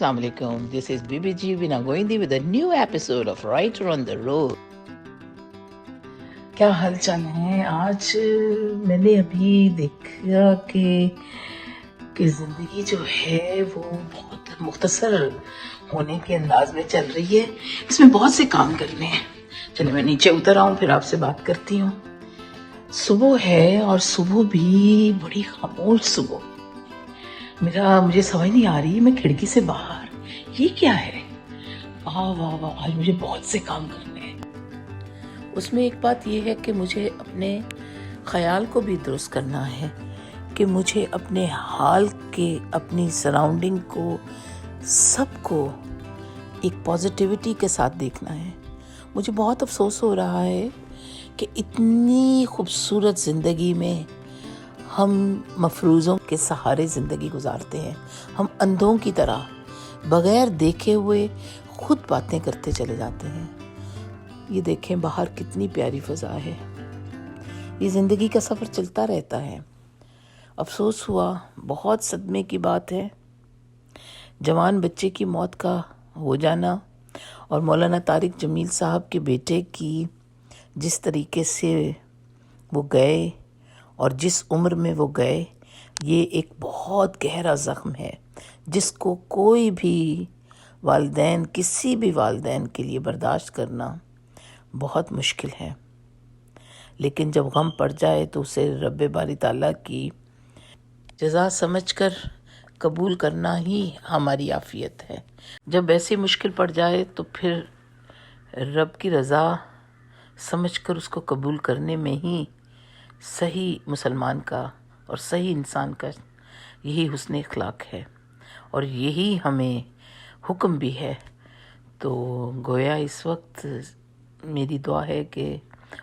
Assalamu alaikum. This is BBG Vinagoindi with a new episode of Writer on the Road. क्या हाल चाल है। आज मैंने अभी देखा कि ज़िंदगी जो है वो बहुत मुख्तसर होने के अंदाज में चल रही है। इसमें बहुत से काम करने हैं। चलिए मैं नीचे उतर आऊँ, फिर आपसे बात करती हूँ। सुबह है और सुबह भी बड़ी खामोश सुबह। मुझे समझ नहीं आ रही, मैं खिड़की से बाहर, ये क्या है? वाह वाह वाह, आज मुझे बहुत से काम करने हैं। उसमें एक बात ये है कि मुझे अपने ख्याल को भी दुरुस्त करना है, कि मुझे अपने हाल के, अपनी सराउंडिंग को, सबको एक पॉजिटिविटी के साथ देखना है। मुझे बहुत अफसोस हो रहा है कि इतनी खूबसूरत ज़िंदगी में हम मफरूज़ों के सहारे ज़िंदगी गुजारते हैं। हम अंधों की तरह बग़ैर देखे हुए खुद बातें करते चले जाते हैं। ये देखें बाहर कितनी प्यारी फ़ज़ा है। ये ज़िंदगी का सफ़र चलता रहता है। अफसोस हुआ, बहुत सदमे की बात है, जवान बच्चे की मौत का हो जाना और मौलाना तारिक जमील साहब के बेटे की जिस तरीके से वो गए और जिस उम्र में वो गए, ये एक बहुत गहरा ज़ख्म है जिसको कोई भी वालिदैन, किसी भी वालिदैन के लिए बर्दाश्त करना बहुत मुश्किल है। लेकिन जब गम पड़ जाए तो उसे रब्बे बारी ताला की जज़ा समझकर कबूल करना ही हमारी आफ़ियत है। जब ऐसी मुश्किल पड़ जाए तो फिर रब की रज़ा समझकर उसको कबूल करने में ही सही मुसलमान का और सही इंसान का यही हुस्न अखलाक है और यही हमें हुक्म भी है। तो गोया इस वक्त मेरी दुआ है कि,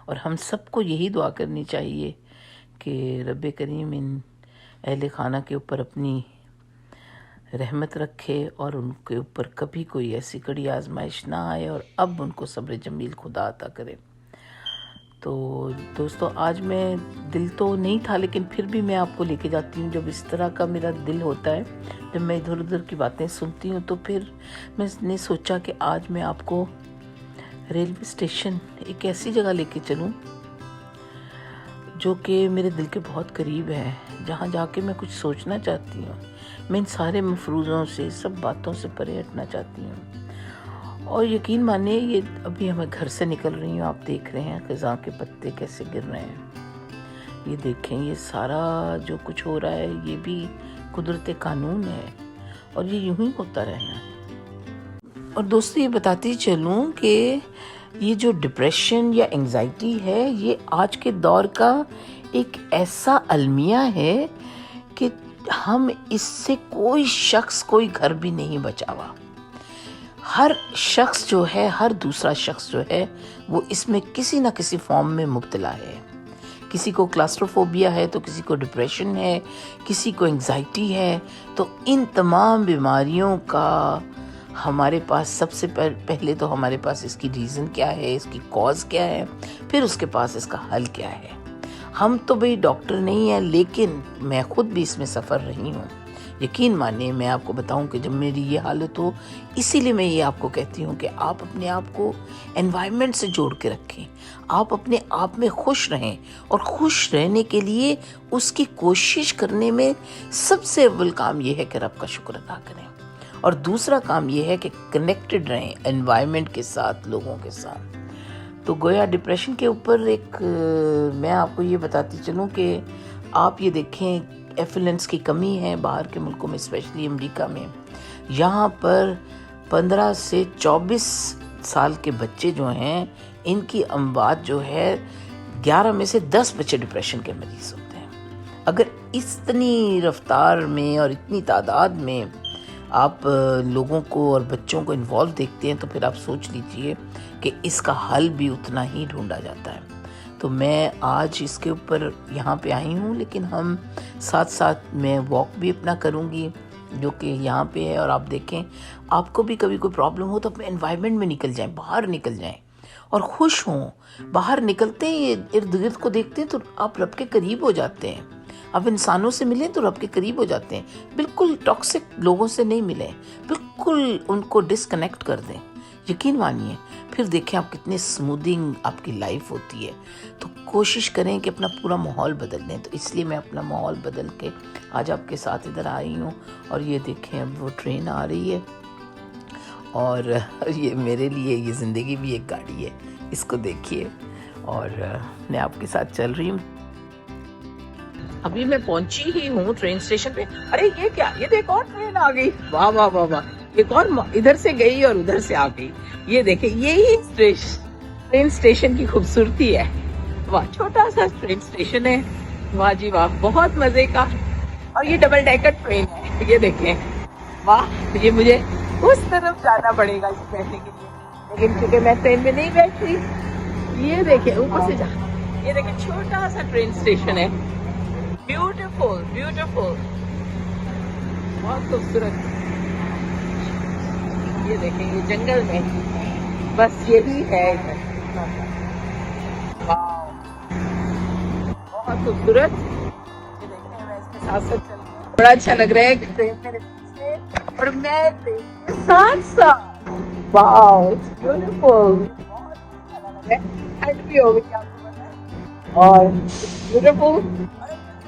और हम सबको यही दुआ करनी चाहिए कि रब्बे करीम इन अहले खाना के ऊपर अपनी रहमत रखे और उनके ऊपर कभी कोई ऐसी कड़ी आजमाइश ना आए और अब उनको सब्र जमील खुदा अता करे। तो दोस्तों, आज मैं दिल तो नहीं था, लेकिन फिर भी मैं आपको लेके जाती हूँ। जब इस तरह का मेरा दिल होता है, जब मैं इधर उधर की बातें सुनती हूँ, तो फिर मैंने सोचा कि आज मैं आपको रेलवे स्टेशन, एक ऐसी जगह लेके चलूँ जो कि मेरे दिल के बहुत करीब है, जहाँ जाके मैं कुछ सोचना चाहती हूँ। मैं इन सारे मफरूज़ों से, सब बातों से परे हटना चाहती हूँ। और यकीन मानिए, ये अभी मैं घर से निकल रही हूँ, आप देख रहे हैं ख़ज़ां के पत्ते कैसे गिर रहे हैं। ये देखें, ये सारा जो कुछ हो रहा है ये भी कुदरत कानून है और ये यूं ही होता रहना है। और दोस्तों, ये बताती चलूँ कि ये जो डिप्रेशन या एंग्जाइटी है, ये आज के दौर का एक ऐसा अलमिया है कि हम इससे कोई शख्स, कोई घर भी नहीं बचा हुआ। हर शख्स जो है, हर दूसरा शख्स जो है, वो इसमें किसी ना किसी फॉर्म में मुब्तला है। किसी को क्लास्ट्रोफोबिया है, तो किसी को डिप्रेशन है, किसी को एंग्जाइटी है। तो इन तमाम बीमारियों का हमारे पास सबसे पहले तो हमारे पास इसकी रीज़न क्या है, इसकी कॉज क्या है, फिर उसके पास इसका हल क्या है। हम तो भाई डॉक्टर नहीं है, लेकिन मैं खुद भी इसमें सफ़र रही हूँ। यकीन मानिए, मैं आपको बताऊं कि जब मेरी ये हालत हो, इसीलिए मैं ये आपको कहती हूँ कि आप अपने आप को एनवायरनमेंट से जोड़ के रखें। आप अपने आप में खुश रहें और खुश रहने के लिए उसकी कोशिश करने में सबसे अव्वल काम ये है कि रब का शुक्र अदा करें, और दूसरा काम ये है कि कनेक्टेड रहें एनवायरनमेंट के साथ, लोगों के साथ। तो गोया डिप्रेशन के ऊपर मैं आपको ये बताती चलूँ कि आप ये देखें, एफिलेंस की कमी है बाहर के मुल्कों में, स्पेशली अमेरिका में। यहाँ पर 15 से 24 साल के बच्चे जो हैं, इनकी अमवात जो है 11 में से 10 बच्चे डिप्रेशन के मरीज़ होते हैं। अगर इतनी रफ्तार में और इतनी तादाद में आप लोगों को और बच्चों को इन्वॉल्व देखते हैं, तो फिर आप सोच लीजिए कि इसका हल भी उतना ही ढूंढा जाता है। तो मैं आज इसके ऊपर यहाँ पे आई हूँ, लेकिन हम साथ साथ मैं वॉक भी अपना करूँगी जो कि यहाँ पे है। और आप देखें, आपको भी कभी कोई प्रॉब्लम हो तो अपने एनवायरनमेंट में निकल जाएं, बाहर निकल जाएं और खुश हों। बाहर निकलते हैं, इर्द गिर्द को देखते हैं तो आप रब के करीब हो जाते हैं। अब इंसानों से मिलें तो रब के करीब हो जाते हैं, बिल्कुल टॉक्सिक लोगों से नहीं मिलें, बिल्कुल उनको डिस्कनेक्ट कर दें, यकीन मानिए, फिर देखें आप कितनी स्मूथिंग आपकी लाइफ होती है। तो कोशिश करें कि अपना पूरा माहौल बदल दें। तो इसलिए मैं अपना माहौल बदल के आज आपके साथ इधर आई हूँ। और ये देखें अब वो ट्रेन आ रही है और ये मेरे लिए ये ज़िंदगी भी एक गाड़ी है, इसको देखिए। और मैं आपके साथ चल रही हूँ। अभी मैं पहुंची ही हूँ ट्रेन स्टेशन पे। अरे ये क्या, ये देख और ट्रेन आ गई, वाह वाह वाह वाह, ये कौन इधर से गई और उधर से आ गई। ये देखे, यही ट्रेन स्टेशन की खूबसूरती है। वाह, छोटा सा ट्रेन स्टेशन है, वाह जी वाह, बहुत मजे का। और ये डबल डेकर ट्रेन है, ये देखें, वाह। ये मुझे उस तरफ जाना पड़ेगा इस बैठने के लिए, लेकिन क्योंकि मैं ट्रेन में नहीं बैठ रही। ये देखें ऊपर से जा, ये देखें छोटा सा ट्रेन स्टेशन है, ब्यूटीफुल ब्यूटीफुल, बहुत खूबसूरत। ये देखें, ये जंगल में बस यही है इधर, बहुत खूबसूरत। ये देखें, मैं इसके साथ साथ चल रही हूँ, बड़ा अच्छा लग रहा है ट्रेन मेरे पीछे और मैं ट्रेन के साथ साथ। वाओ, इट्स ब्यूटीफुल, बहुत अच्छा लग रहा है। ठंड भी हो गई आपको पता है, और ब्यूटीफुल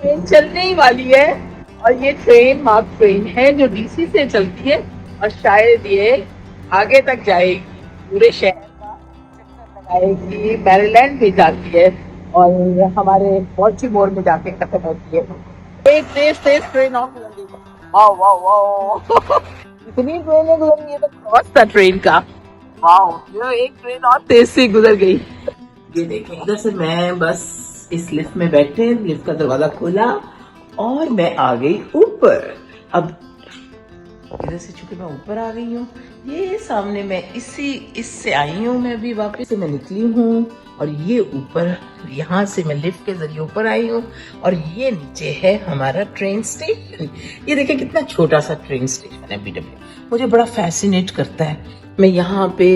ट्रेन चलने ही वाली है। और ये ट्रेन मार्क ट्रेन है जो डीसी से चलती है और शायद ये आगे तक जाएगी, पूरे शहर का चक्कर लगाएगी, मैरीलैंड भी जाती है और हमारे बॉल्टीमोर में जाके खत्म होती है। एक तेज तेज ट्रेन और गुजर गई, वाओ वाओ वाओ, इतनी ट्रेनें गुजर गई, तो क्रॉस था ट्रेन का, वाओ। ये एक ट्रेन और तेज से गुजर गई। ये देखें, इधर से मैं बस इस लिफ्ट में बैठे, लिफ्ट का दरवाजा खोला और मैं आ गई ऊपर। अब इधर से चूंकि मैं ऊपर आ गई हूँ, ये सामने मैं इससे आई हूँ, मैं अभी वापस से मैं निकली हूँ और ये ऊपर, यहाँ से मैं लिफ्ट के जरिए ऊपर आई हूँ और ये नीचे है हमारा ट्रेन स्टेशन। ये देखिए कितना छोटा सा ट्रेन स्टेशन है बीडब्ल्यू, मुझे बड़ा फैसिनेट करता है। मैं यहाँ पे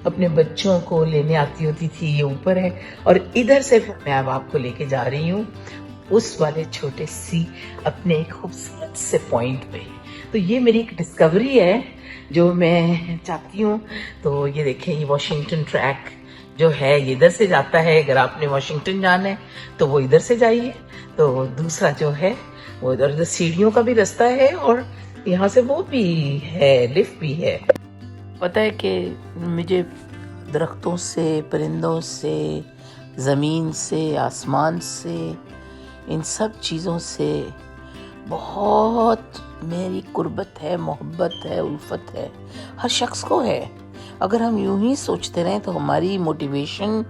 अपने बच्चों को लेने आती होती थी, ये ऊपर है, और इधर से फिर मैं अब आपको लेके जा रही हूँ उस वाले छोटे सी अपने खूबसूरत से पॉइंट पे। तो ये मेरी एक डिस्कवरी है जो मैं चाहती हूँ। तो ये देखें, ये वॉशिंगटन ट्रैक जो है ये इधर से जाता है, अगर आपने वॉशिंगटन जाना है तो वो इधर से जाइए। तो दूसरा जो है वो इधर सीढ़ियों का भी रास्ता है और यहाँ से वो भी है, लिफ्ट भी है। पता है कि मुझे दरख्तों से, परिंदों से, ज़मीन से, आसमान से, इन सब चीज़ों से बहुत मेरी कुर्बत है, मोहब्बत है, उल्फत है, हर शख्स को है। अगर हम यूं ही सोचते रहें तो हमारी मोटिवेशन,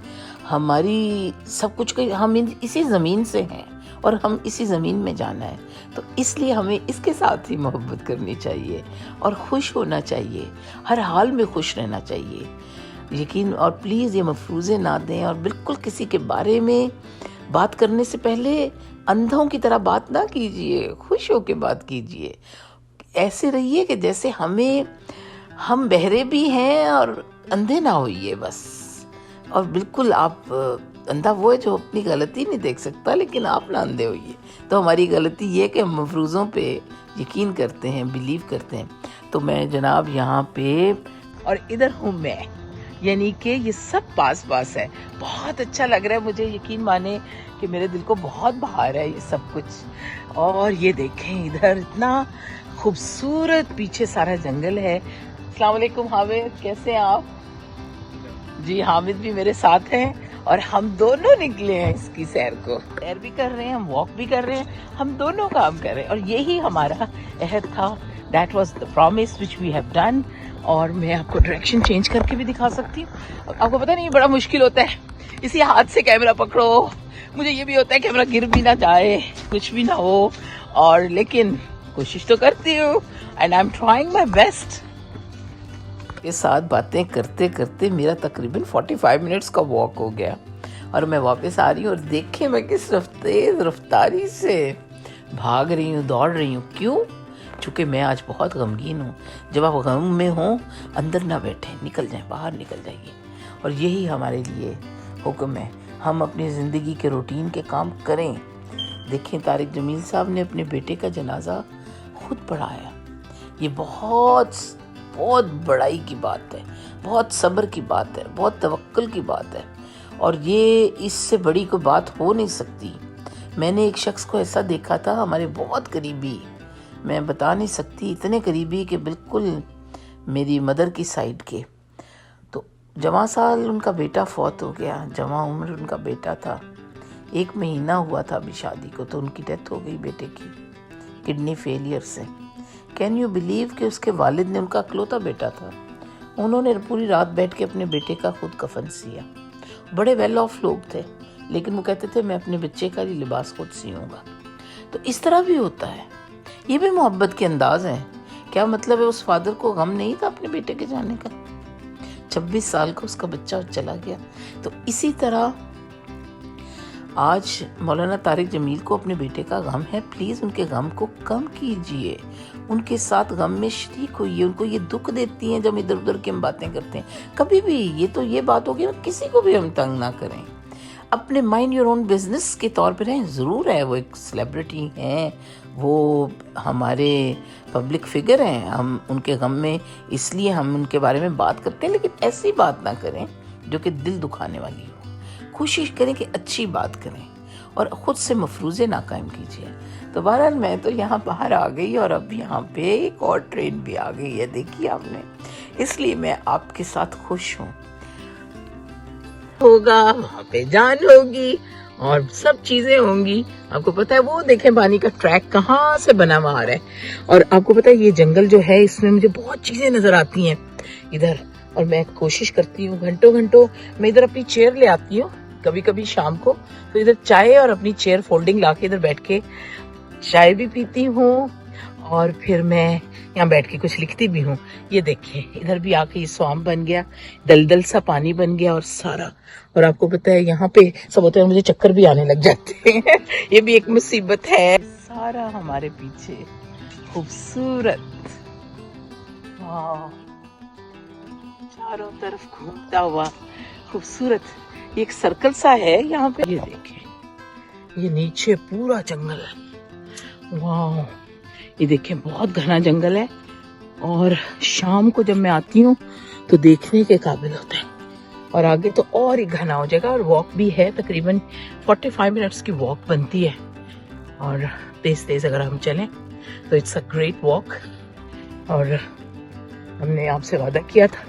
हमारी सब कुछ, हम इसी ज़मीन से हैं और हम इसी ज़मीन में जाना है। तो इसलिए हमें इसके साथ ही मोहब्बत करनी चाहिए और खुश होना चाहिए, हर हाल में खुश रहना चाहिए, यकीन। और प्लीज़ ये मफरूज़े ना दें और बिल्कुल किसी के बारे में बात करने से पहले अंधों की तरह बात ना कीजिए, खुश होकर बात कीजिए। ऐसे रहिए कि जैसे हम बहरे भी हैं और अंधे ना होइए बस। और बिल्कुल आप अंधा वो है जो अपनी गलती नहीं देख सकता, लेकिन आप ना अंधे होइए। तो हमारी गलती ये कि हम मफरूज़ों पे यकीन करते हैं, बिलीव करते हैं। तो मैं जनाब यहाँ पे, और इधर हूँ मैं, यानी कि ये सब पास पास है। बहुत अच्छा लग रहा है मुझे, यकीन माने कि मेरे दिल को बहुत बहार है ये सब कुछ। और ये देखें इधर इतना खूबसूरत, पीछे सारा जंगल है। अस्सलाम वालेकुम हामिद, कैसे हैं आप? जी, हामिद भी मेरे साथ हैं और हम दोनों निकले हैं इसकी सैर को। सैर भी कर रहे हैं, हम वॉक भी कर रहे हैं, हम दोनों काम कर रहे हैं। और यही हमारा अहद था, that was the promise which we have done. और मैं आपको डायरेक्शन चेंज करके भी दिखा सकती हूँ। आपको पता नहीं, बड़ा मुश्किल होता है इसी हाथ से कैमरा पकड़ो। मुझे ये भी होता है कैमरा गिर भी ना जाए, कुछ भी ना हो, और लेकिन कोशिश तो करती हूँ and I am trying my best. के साथ बातें करते करते मेरा तकरीबन 45 मिनट्स का वॉक हो गया और मैं वापस आ रही हूँ। और देखें मैं किस तेज रफ्तारी से भाग रही हूँ, दौड़ रही हूँ। क्यों? चूँकि मैं आज बहुत गमगीन हूँ। जब आप गम में हों, अंदर ना बैठें, निकल जाएं, बाहर निकल जाइए। और यही हमारे लिए हुक्म है, हम अपनी ज़िंदगी के रूटीन के काम करें, देखें, तारिक जमील साहब ने अपने बेटे का जनाजा खुद पढ़ाया। ये बहुत बहुत बड़ाई की बात है, बहुत सब्र की बात है, बहुत तवक्कुल की बात है, और ये इससे बड़ी कोई बात हो नहीं सकती। मैंने एक शख्स को ऐसा देखा था, हमारे बहुत करीबी, मैं बता नहीं सकती, इतने करीबी कि बिल्कुल मेरी मदर की साइड के। तो जवां साल उनका बेटा फौत हो गया, जवां उम्र उनका बेटा था, 1 महीना हुआ था अभी शादी को, तो उनकी डेथ हो गई बेटे की किडनी फेलियर से। कैन यू बिलीव कि उसके वालिद ने, उनका इकलौता बेटा था, उन्होंने पूरी रात बैठ के अपने बेटे का खुद कफन सिया। बड़े वेल ऑफ लोग थे, लेकिन वो कहते थे मैं अपने बच्चे का ही लिबास खुद सियूंगा। तो इस तरह भी होता है, ये भी मोहब्बत के अंदाज हैं। क्या मतलब है, उस फादर को गम नहीं था अपने बेटे के जाने का? 26 साल का उसका बच्चा चला गया। तो इसी तरह आज मौलाना तारिक जमील को अपने बेटे का गम है, प्लीज़ उनके गम को कम कीजिए, उनके साथ गम में शरीक होइए। उनको ये दुख देती हैं जब इधर उधर की हम बातें करते हैं। कभी भी ये बात होगी, किसी को भी हम तंग ना करें, अपने माइंड योर ओन बिजनेस के तौर पर रहें। ज़रूर है वो एक सेलिब्रिटी हैं, वो हमारे पब्लिक फिगर हैं, हम उनके गम में इसलिए हम उनके बारे में बात करते हैं, लेकिन ऐसी बात ना करें जो कि दिल दुखाने वाली हो। कोशिश करें कि अच्छी बात करें और ख़ुद से मफरूज़े ना कायम कीजिए। तो बहरहाल मैं तो यहाँ बाहर आ गई और अब यहाँ पे एक और ट्रेन भी आ गई है, देखिए आपने, इसलिए मैं आपके साथ खुश हूँ। होगा वहाँ पे जान होगी और सब चीजें होंगी। आपको पता है वो देखें पानी का ट्रैक कहाँ से बना हुआ आ रहा है, और आपको पता है ये जंगल जो है इसमें मुझे बहुत चीजें नजर आती हैं इधर, और मैं कोशिश करती हूँ घंटों घंटों मैं इधर अपनी चेयर ले आती हूँ, कभी कभी शाम को, तो इधर चाय और अपनी चेयर फोल्डिंग लाके इधर बैठ के चाय भी पीती हूँ और फिर मैं यहाँ बैठ के कुछ लिखती भी हूँ। ये देखिए इधर भी आके ये स्वाम बन गया, दलदल सा पानी बन गया और सारा, और आपको पता है यहाँ पे सब होता है, मुझे चक्कर भी आने लग जाते हैं ये भी एक मुसीबत है। सारा हमारे पीछे खूबसूरत, वाह, चारों तरफ घूमता हुआ खूबसूरत एक सर्कल सा है यहाँ पे। ये देखिए ये नीचे पूरा जंगल है, वाह, ये देखिए बहुत घना जंगल है, और शाम को जब मैं आती हूँ तो देखने के काबिल होता है, और आगे तो और ही घना हो जाएगा। और वॉक भी है, तकरीबन 45 मिनट्स की वॉक बनती है, और तेज तेज अगर हम चलें तो इट्स अ ग्रेट वॉक। और हमने आपसे वादा किया था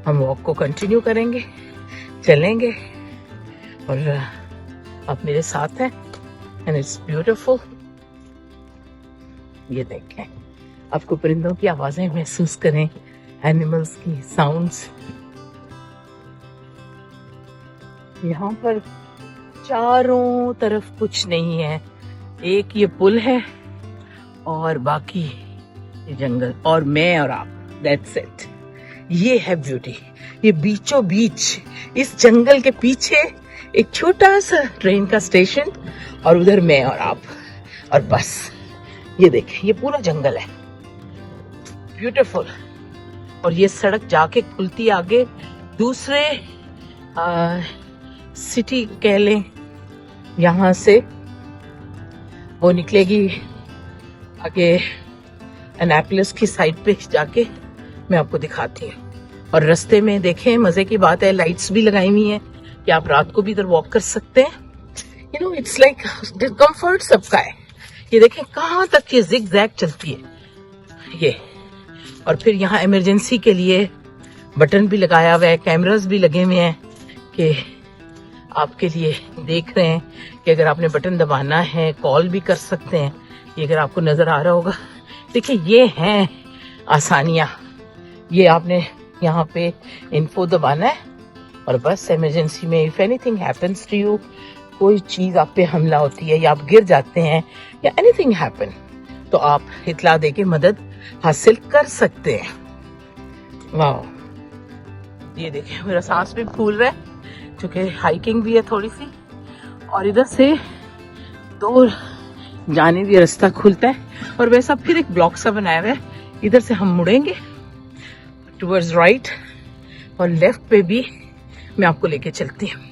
हम वॉक को कंटिन्यू करेंगे, चलेंगे, और आप मेरे साथ हैं, एंड इट्स ब्यूटीफुल। ये देखें, आपको परिंदों की आवाजें महसूस करें, एनिमल्स की साउंड्स। यहाँ पर चारों तरफ कुछ नहीं है, एक ये पुल है और बाकी ये जंगल और मैं और आप, दैट्स इट। ये है ब्यूटी, ये बीचों बीच इस जंगल के पीछे एक छोटा सा ट्रेन का स्टेशन, और उधर मैं और आप, और बस ये देखें ये पूरा जंगल है, ब्यूटीफुल। और ये सड़क जाके खुलती आगे दूसरे सिटी कह लें, यहाँ से वो निकलेगी आगे एनापोलिस की साइड पे जाके, मैं आपको दिखाती हूँ। और रास्ते में देखें, मजे की बात है, लाइट्स भी लगाई हुई हैं कि आप रात को भी इधर वॉक कर सकते हैं। You know it's like comfort सबका है। ये देखें कहाँ तक ये जिग जैग चलती है ये, और फिर यहाँ इमरजेंसी के लिए बटन भी लगाया हुआ है, कैमरास भी लगे हुए हैं कि आपके लिए देख रहे हैं कि अगर आपने बटन दबाना है कॉल भी कर सकते हैं। ये अगर आपको नजर आ रहा होगा, देखिए ये हैं आसानियाँ। ये आपने यहाँ पे इन्फो दबाना है और बस इमरजेंसी में if anything happens to you, कोई चीज आप पे हमला होती है या आप गिर जाते हैं या एनीथिंग हैपन, तो आप इतला देके मदद हासिल कर सकते हैं। वाह, ये देखिए मेरा सांस भी फूल रहा है क्योंकि हाइकिंग भी है थोड़ी सी, और इधर से दो जाने भी रास्ता खुलता है, और वैसा फिर एक ब्लॉक सा बनाया हुआ है। इधर से हम मुड़ेंगे टुवर्ड्स राइट, और लेफ्ट पे भी मैं आपको लेके चलती हूँ।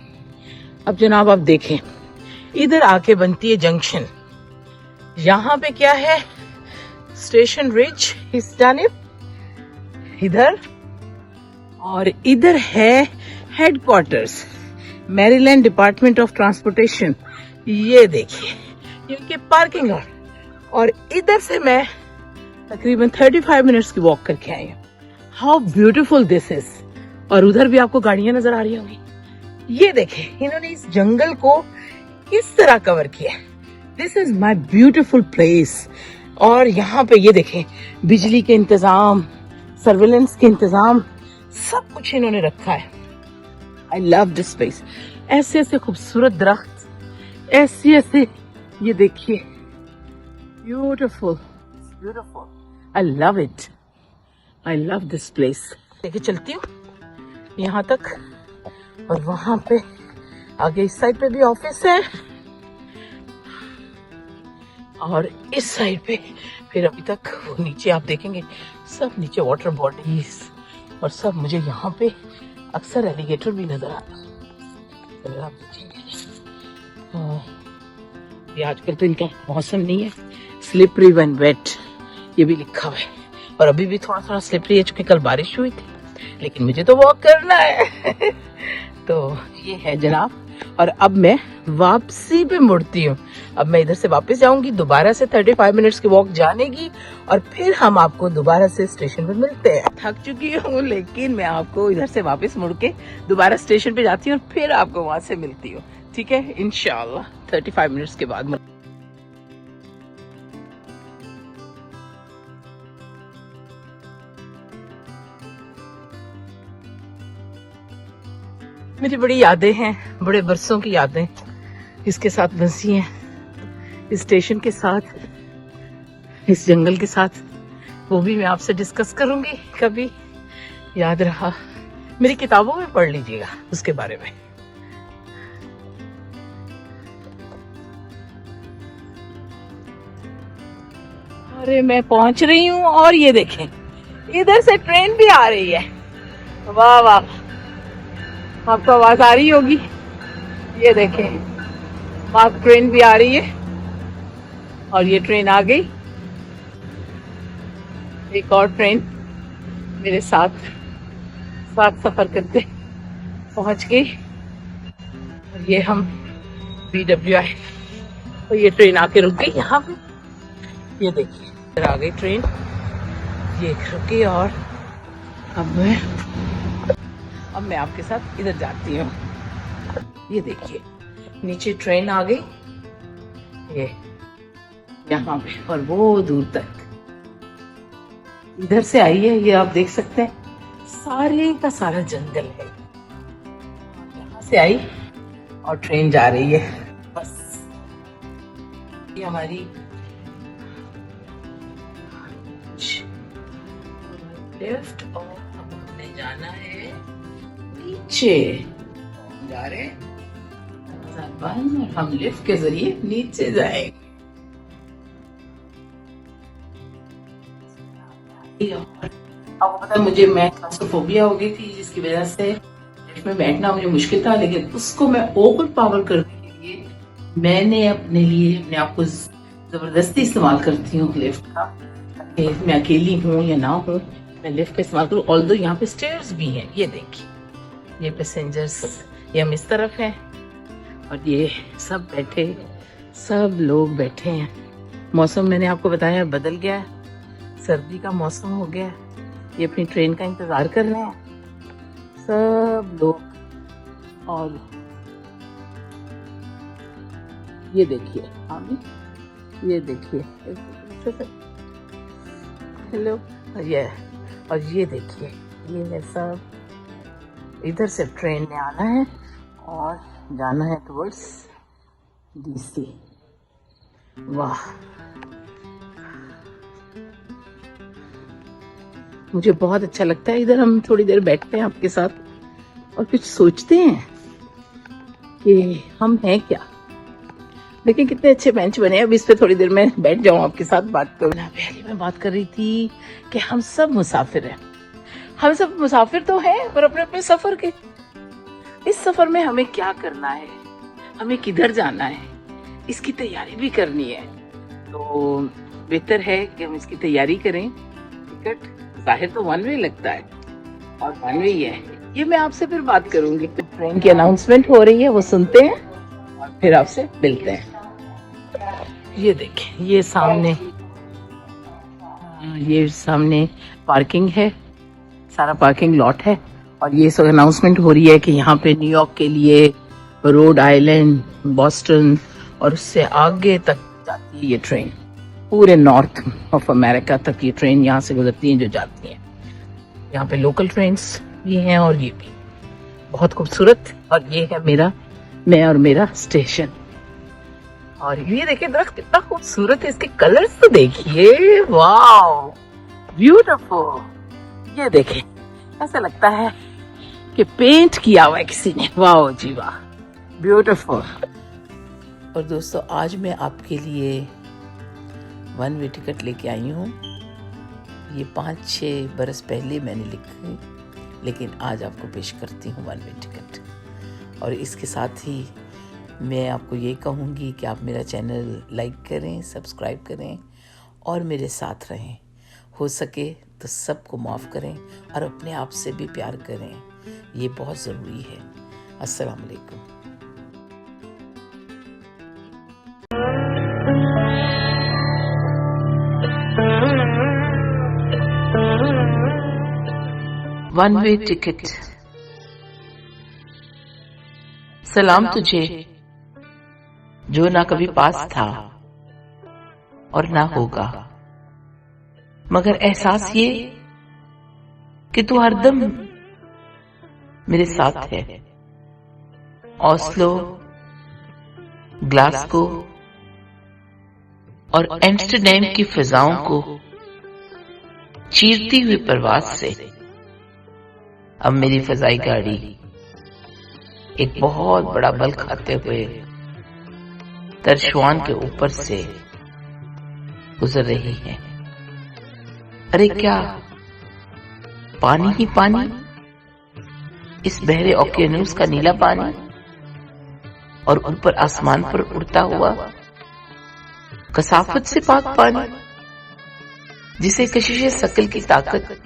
अब जनाब आप देखें इधर आके बनती है जंक्शन। यहाँ पे क्या है, स्टेशन रिच इस जानिब इधर, और इधर है headquarters Maryland department of transportation. ये देखिए इनके पार्किंग लॉट, और इधर से मैं तकरीबन 35 मिनट्स की वॉक करके आई हूँ। How beautiful this is. और उधर भी आपको गाड़ियां नजर आ रही होंगी। ये देखें इन्होंने इस जंगल को किस तरह कवर किया। This is my beautiful place. और यहाँ पे ये देखें बिजली के इंतजाम, सर्वेलेंस के इंतजाम, सब कुछ इन्होंने रखा है। I love this place. ऐसे ऐसे खूबसूरत दरख्त, ऐसे ऐसे, ये देखिए beautiful beautiful. I love it, I love this place. लेके चलती हूँ यहाँ तक, और वहां पे आगे इस साइड पे भी ऑफिस है, और इस साइड पे फिर अभी तक वो नीचे आप देखेंगे सब नीचे वाटर बॉडीज, और सब मुझे यहाँ पे अक्सर एलिगेटर भी नजर आता है। तो आप देखेंगे ये आजकल तो इनका मौसम नहीं है, स्लिपरी व्हेन वेट ये भी लिखा हुआ है, और अभी भी थोड़ा थोड़ा स्लिपरी है क्योंकि कल बारिश हुई थी, लेकिन मुझे तो वॉक करना है। तो ये है जनाब। और अब मैं वापसी पे मुड़ती हूँ। अब मैं इधर से वापस जाऊंगी, दोबारा से 35 मिनट्स की वॉक जाने की, और फिर हम आपको दोबारा से स्टेशन पर मिलते हैं। थक चुकी हूँ, लेकिन मैं आपको इधर से वापस मुड़ के दोबारा स्टेशन पे जाती हूँ, और फिर आपको वहां से मिलती हूँ। ठीक है, इंशाल्लाह 35 मिनट्स के बाद। मेरी बड़ी यादें हैं, बड़े बरसों की यादें इसके साथ बसी हैं, इस स्टेशन के साथ, इस जंगल के साथ। वो भी मैं आपसे डिस्कस करूंगी कभी, याद रहा। मेरी किताबों में पढ़ लीजिएगा उसके बारे में। अरे मैं पहुंच रही हूँ, और ये देखें इधर से ट्रेन भी आ रही है। वाह वाह, आपको आवाज आ रही होगी। ये देखें वहां ट्रेन भी आ रही है, और ये ट्रेन आ गई। एक और ट्रेन मेरे साथ साथ सफर करते पहुंच गई, और ये हम BWI, और ये ट्रेन आके रुक गई यहाँ पे। ये देखिए इधर आ गई ट्रेन, ये रुकी, और अब मैं आपके साथ इधर जाती हूँ। ये देखिए नीचे ट्रेन आ गई, ये यहाँ पे, और वो दूर तक इधर से आई है। ये आप देख सकते हैं सारे का सारा जंगल है। यहाँ से आई और ट्रेन जा रही है। बस ये हमारी लेफ्ट, और हमें जाना है नीचे। जा रहे हैं, हम लिफ्ट के जरिए नीचे जाएंगे। आपको पता है मुझे मैं क्लास्ट्रोफोबिया हो गई थी, जिसकी वजह से लिफ्ट में बैठना मुझे मुश्किल था, लेकिन उसको मैं ओवर पावर करने के लिए मैंने अपने आप को जबरदस्ती इस्तेमाल करती हूँ लिफ्ट का। मैं अकेली हूँ या ना हूँ, मैं लिफ्ट का इस्तेमाल करूँ। ऑल्दो यहाँ पे स्टेयर्स भी हैं। ये देखिए ये पैसेंजर्स, ये हम इस तरफ हैं, और ये सब बैठे, सब लोग बैठे हैं। मौसम मैंने आपको बताया बदल गया है, सर्दी का मौसम हो गया है। ये अपनी ट्रेन का इंतजार कर रहे हैं सब लोग। और ये देखिए ये देखिए, हेलो, और ये देखिए ये है सब। इधर से ट्रेन ने आना है और जाना है टुवर्ड्स DC। वाह, मुझे बहुत अच्छा लगता है। इधर हम थोड़ी देर बैठते हैं आपके साथ और कुछ सोचते हैं कि हम हैं क्या। देखिए कितने अच्छे बेंच बने हैं। अब इस पे थोड़ी देर में बैठ जाऊं आपके साथ बात करूं। पहले मैं बात कर रही थी कि हम सब मुसाफिर हैं। हम सब मुसाफिर तो हैं, पर अपने अपने सफर के। इस सफर में हमें क्या करना है, हमें किधर जाना है, इसकी तैयारी भी करनी है, तो बेहतर है कि हम इसकी तैयारी करें। टिकट जाहिर तो वन वे लगता है और वन वे ही है, ये मैं आपसे फिर बात करूंगी। ट्रेन की अनाउंसमेंट हो रही है, वो सुनते हैं और फिर आपसे मिलते हैं। ये देखें, ये सामने पार्किंग है, सारा पार्किंग लॉट है और ये सब अनाउंसमेंट हो रही है कि यहाँ पे न्यूयॉर्क के लिए, रोड आइलैंड, बॉस्टन और उससे आगे तक जाती है ये ट्रेन। पूरे नॉर्थ ऑफ अमेरिका तक ये ट्रेन यहाँ से गुजरती है जो जाती हैं। यहाँ पे लोकल ट्रेन्स भी हैं और ये भी बहुत खूबसूरत। और ये है मैं और मेरा स्टेशन। और ये देखिए दरख्त कितना खूबसूरत है, इसके कलर्स तो देखिए, वाओ ब्यूटीफुल। ये देखें, ऐसा लगता है कि पेंट किया हुआ है किसी ने, वाओ जी वाह, ब्यूटीफुल। और दोस्तों, आज मैं आपके लिए वन वे टिकट लेके आई हूँ। ये 5-6 बरस पहले मैंने लिखी, लेकिन आज आपको पेश करती हूँ वन वे टिकट। और इसके साथ ही मैं आपको ये कहूँगी कि आप मेरा चैनल लाइक करें, सब्सक्राइब करें और मेरे साथ रहें। हो सके तो सबको माफ़ करें और अपने आप से भी प्यार करें, ये बहुत ज़रूरी है। अस्सलाम वालेकुम। One way ticket. सलाम तुझे जो ना कभी पास था और ना होगा, मगर एहसास ये कि तू हरदम मेरे साथ है। ओस्लो, ग्लासगो और एम्स्टरडैम की फिजाओं को चीरती हुई परवाज से अब मेरी फजाई गाड़ी एक बहुत बड़ा बल खाते हुए तरशवान के ऊपर से गुजर रही है। अरे क्या पानी ही पानी, इस बहरे ओकेनस का नीला पानी और ऊपर आसमान पर उड़ता हुआ कसाफत से पाक पानी, जिसे कशिश शकल की ताकत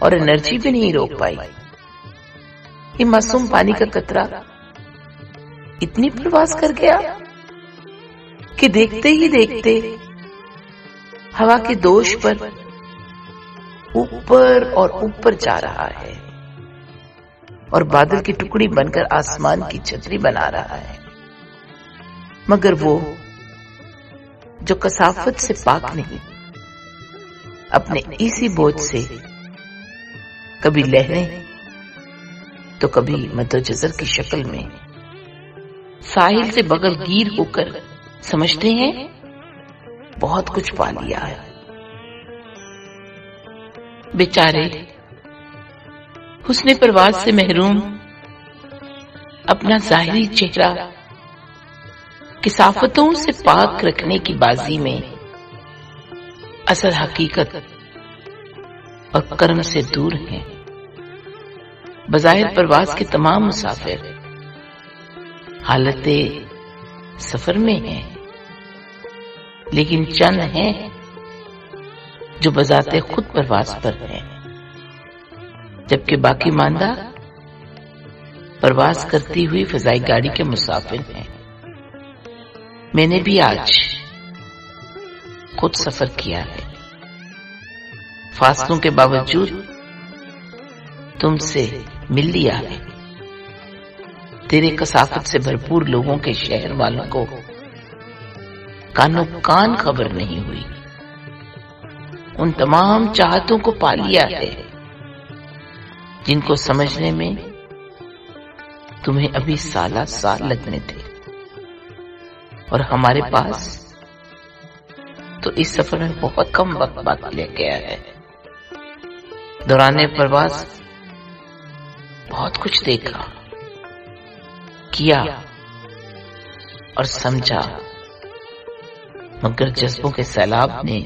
और एनर्जी भी नहीं रोक पाई। ये मासूम पानी का कतरा इतनी प्रवास कर गया कि देखते ही देखते हवा के दोष पर ऊपर और ऊपर जा रहा है और बादल की टुकड़ी बनकर आसमान की छतरी बना रहा है। मगर वो जो कसाफत से पाक नहीं, अपने इसी बोझ से कभी लहरें तो कभी मद्दोजज़र की शक्ल में साहिल से बगल गिर होकर समझते हैं बहुत कुछ पा लिया है। बेचारे हुस्ने परवाज से महरूम अपना जाहिरी चेहरा किसाफतों से पाक रखने की बाजी में असल हकीकत और कर्म से दूर हैं। बज़ाहिर परवाज के तमाम मुसाफिर हालते सफर में हैं, लेकिन चंद हैं जो बजाते खुद परवाज पर हैं, जबकि बाकी मांदा परवाज करती हुई फजाई गाड़ी के मुसाफिर हैं। मैंने भी आज खुद सफर किया है, फासलों के बावजूद तुमसे मिल लिया है। तेरे कसाफत से भरपूर लोगों के शहर वालों को कानों कान खबर नहीं हुई। उन तमाम चाहतों को पा लिया है जिनको समझने में तुम्हें अभी साला साल लगने थे, और हमारे पास तो इस सफर में बहुत कम वक्त बाकी रह गया है। दौरान प्रवास बहुत कुछ देखा, किया और समझा, मगर जज्बों के सैलाब ने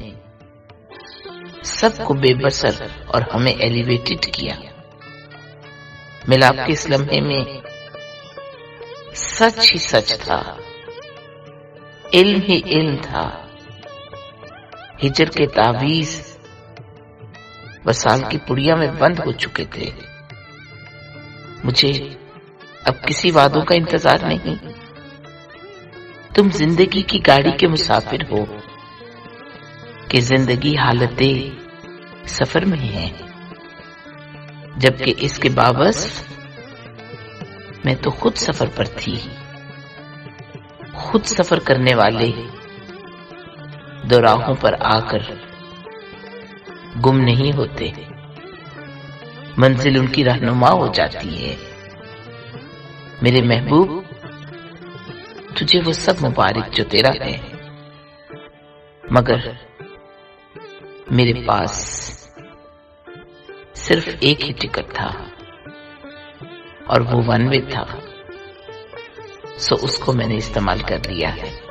सबको बेबसर और हमें एलिवेटेड किया। मिलाप के इस लम्हे में सच ही सच था इल्म ही इल्म था। हिजर के तावीज वसाल की पुड़िया में बंद हो चुके थे। मुझे अब किसी वादों का इंतजार नहीं। तुम जिंदगी की गाड़ी के मुसाफिर हो कि जिंदगी हालते सफर में है, जबकि इसके बावस मैं तो खुद सफर पर थी। खुद सफर करने वाले दो राहों पर आकर गुम नहीं होते, मंजिल उनकी रहनुमा हो जाती है। मेरे महबूब, तुझे वो सब मुबारक जो तेरा है, मगर मेरे पास सिर्फ एक ही टिकट था और वो वन वे था, सो उसको मैंने इस्तेमाल कर लिया है।